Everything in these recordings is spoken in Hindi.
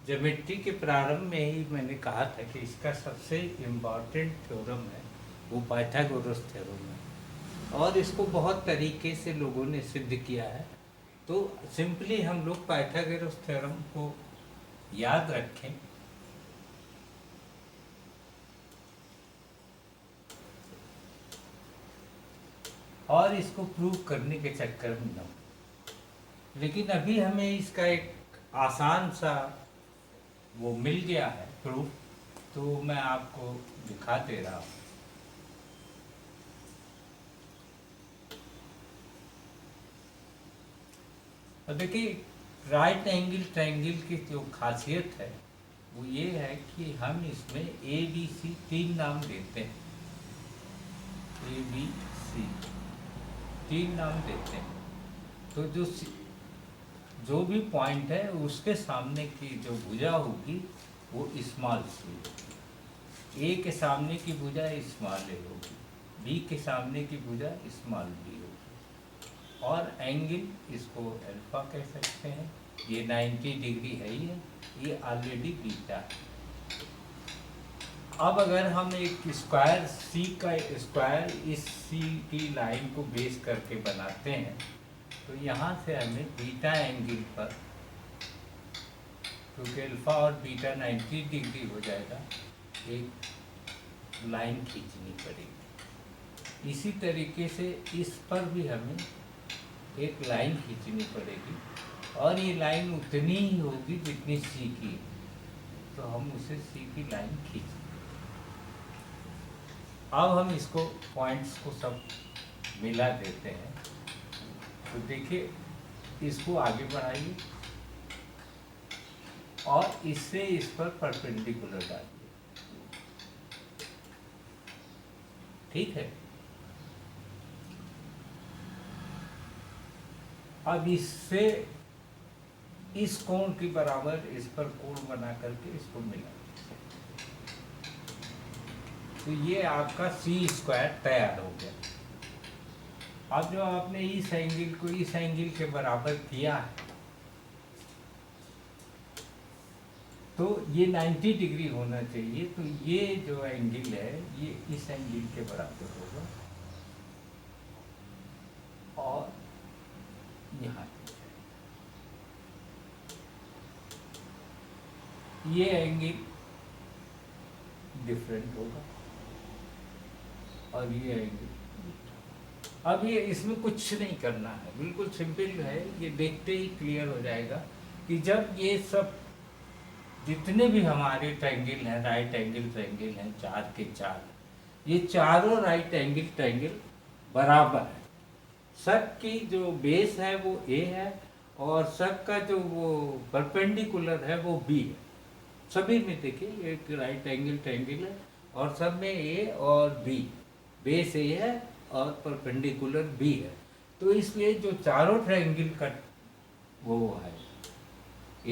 ज्योमेट्री के प्रारंभ में ही मैंने कहा था कि इसका सबसे इम्पॉर्टेंट थ्योरम है वो पाइथागोरस थ्योरम है, और इसको बहुत तरीके से लोगों ने सिद्ध किया है। तो सिंपली हम लोग पाइथागोरस थ्योरम को याद रखें। और इसको प्रूव करने के चक्कर में न हो। लेकिन अभी हमें इसका एक आसान सा वो मिल गया है प्रूफ, तो मैं आपको दिखा दे रहा हूँ। और देखिए, राइट एंगल ट्रायंगल की जो खासियत है वो ये है कि हम इसमें ए बी सी तीन नाम देते हैं। ए बी सी तीन नाम देते हैं। तो जो भी पॉइंट है उसके सामने की जो भुजा होगी वो स्मॉल सी होगी। ए के सामने की भुजा स्मॉल ए होगी, बी के सामने की भुजा स्मॉल बी होगी, और एंगल इसको अल्फा कह सकते हैं। ये 90 डिग्री है ही है, ये ऑलरेडी बीटा है। अब अगर हम एक स्क्वायर सी का स्क्वायर इस सी की लाइन को बेस करके बनाते हैं, तो यहाँ से हमें बीटा एंगल पर, क्योंकि अल्फा और बीटा 90 डिग्री हो जाएगा, एक लाइन खींचनी पड़ेगी। इसी तरीके से इस पर भी हमें एक लाइन खींचनी पड़ेगी, और ये लाइन उतनी ही होगी जितनी सी की है, तो हम उसे सी की लाइन खींचेंगे। अब हम इसको पॉइंट्स को सब मिला देते हैं। तो देखिए, इसको आगे बढ़ाइए और इससे इस पर परपेंडिकुलर डालिए। ठीक है। अब इससे इस कोण के बराबर इस पर कोण बना करके इसको मिला, तो ये आपका सी स्क्वायर तैयार हो गया। अब जो आपने इस एंगल को इस एंगल के बराबर किया है, तो ये 90 डिग्री होना चाहिए। तो ये जो एंगल है ये इस एंगल के बराबर होगा, और यहाँ ये एंगल डिफरेंट होगा, और ये एंगल। अब ये इसमें कुछ नहीं करना है, बिल्कुल सिंपल है। ये देखते ही क्लियर हो जाएगा कि जब ये सब जितने भी हमारे ट्रायंगल हैं, राइट एंगल ट्रायंगल हैं, चार के चार, ये चारों राइट एंगल ट्रायंगल बराबर है। सब की जो बेस है वो ए है, और सब का जो वो परपेंडिकुलर है वो बी है। सभी में देखिए एक राइट एंगल ट्रायंगल है, और सब में ए और बी, बेस ए है और परपेंडिकुलर बी है। तो इसलिए जो चारों ट्रायंगल का वो है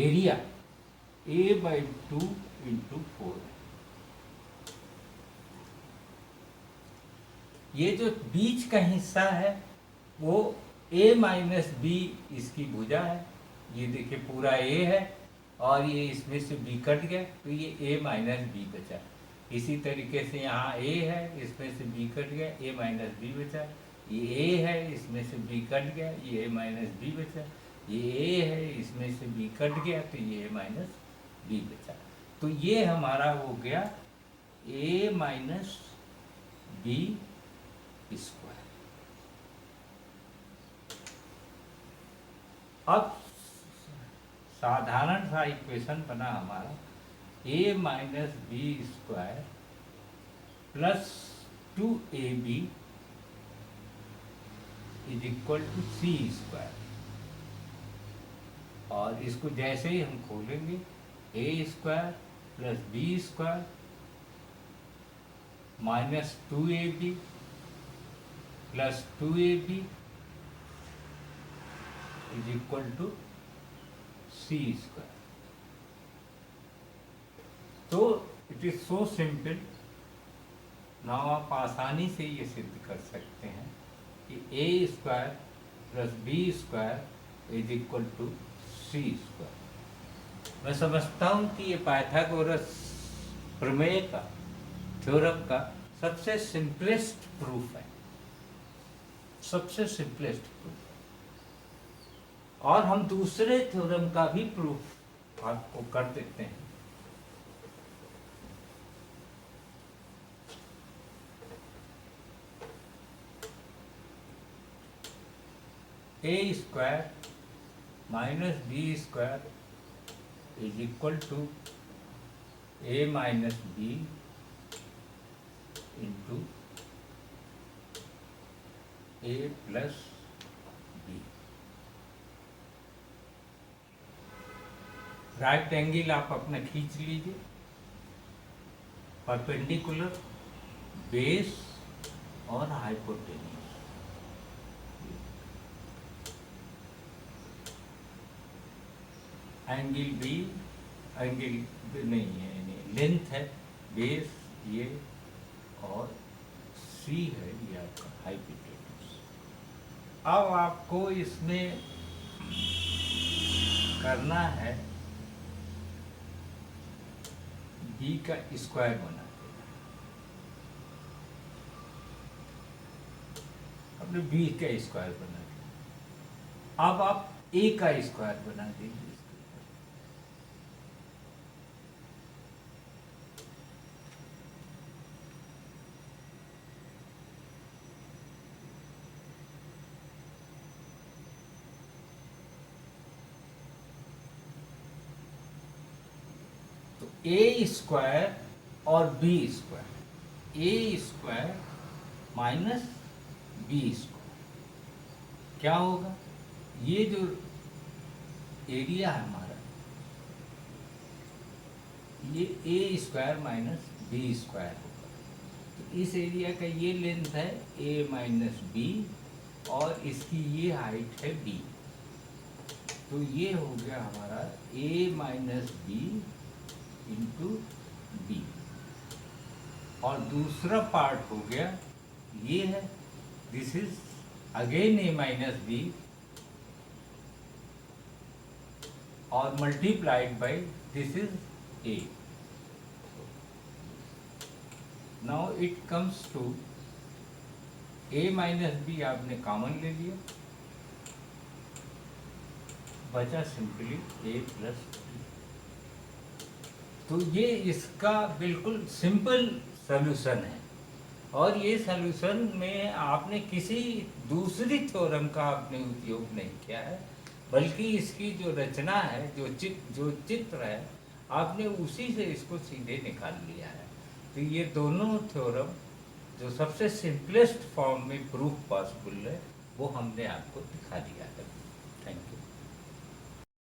एरिया a/2 × 4 है। ये जो बीच का हिस्सा है वो a - b इसकी भुजा है। ये देखिए पूरा a है, और ये इसमें से b कट गया, तो ये a - b बचा। इसी तरीके से यहाँ a है, इसमें से b कट गया, a - b बचा। ये a है, इसमें से b कट गया, ये a - b बचा। ये a है, इसमें से b कट गया, तो ये a - b बचा। तो ये हमारा हो गया a - b स्क्वायर। अब साधारण सा इक्वेशन बना हमारा a - b square plus 2ab = c square. और इसको जैसे ही हम खोलेंगे, a square plus b square minus 2ab plus 2ab = c square. तो it is so simple. Now आप आसानी से ये सिद्ध कर सकते हैं कि a square plus b square = c square. मैं समझता हूँ कि ये पाइथागोरस प्रमेय का, थ्योरम का सबसे सिंपलेस्ट प्रूफ है, सबसे सिंपलेस्ट प्रूफ है। और हम दूसरे थ्योरम का भी प्रूफ आपको कर देते हैं। A square minus B square is equal to A minus B into A plus B. Right angle आप अपना खींच लीजिए, परपेंडिकुलर, बेस और हाइपोटेन्यूज। एंगल बी, एंगल नहीं है, यानी लेंथ है, बेस ये और सी है ये आपका हाइपोटेन्यूज। अब आपको इसमें करना है बी का स्क्वायर बना देना। अपने बी का स्क्वायर बना दिया। अब आप ए का स्क्वायर बना दीजिए। ए स्क्वायर और बी स्क्वायर, ए स्क्वायर माइनस बी स्क्वायर क्या होगा? ये जो एरिया है हमारा, ये ए स्क्वायर माइनस बी स्क्वायर होगा। तो इस एरिया का ये लेंथ है ए माइनस बी और इसकी ये हाइट है बी। तो ये हो गया हमारा A minus B into B. और दूसरा पार्ट हो गया ये है, this is again A minus B और multiplied by this is A. Now it comes to A minus B आपने कॉमन ले लिया, बचा सिंपली ए प्लस बी। तो ये इसका बिल्कुल सिंपल सॉल्यूशन है। और ये सॉल्यूशन में आपने किसी दूसरी थ्योरम का आपने उपयोग नहीं किया है, बल्कि इसकी जो रचना है, जो चित्र है, आपने उसी से इसको सीधे निकाल लिया है। तो ये दोनों थ्योरम जो सबसे सिंपलेस्ट फॉर्म में प्रूफ पॉसिबल है, वो हमने आपको दिखा दिया है। Thank you.